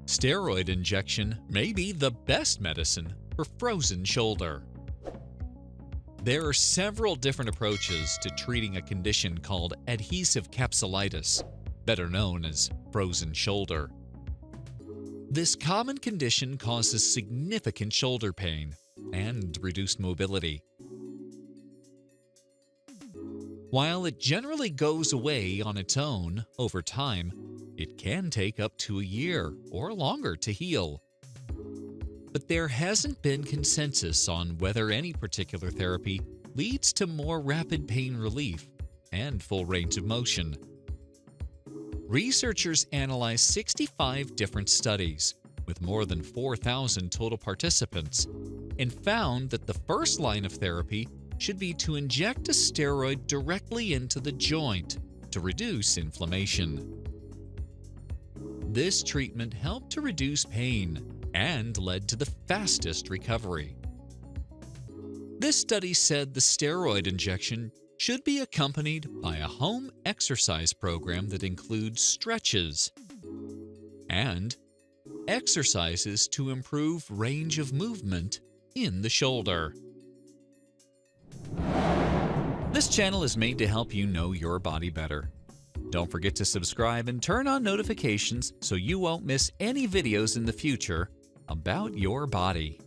Steroid injection may be the best medicine for frozen shoulder. There are several different approaches to treating a condition called adhesive capsulitis, better known as frozen shoulder. This common condition causes significant shoulder pain and reduced mobility. While it generally goes away on its own over time, it can take up to a year or longer to heal. But there hasn't been consensus on whether any particular therapy leads to more rapid pain relief and full range of motion. Researchers analyzed 65 different studies with more than 4,000 total participants and found that the first line of therapy should be to inject a steroid directly into the joint to reduce inflammation. This treatment helped to reduce pain and led to the fastest recovery. This study said the steroid injection should be accompanied by a home exercise program that includes stretches and exercises to improve range of movement in the shoulder. This channel is made to help you know your body better. Don't forget to subscribe and turn on notifications so you won't miss any videos in the future about your body.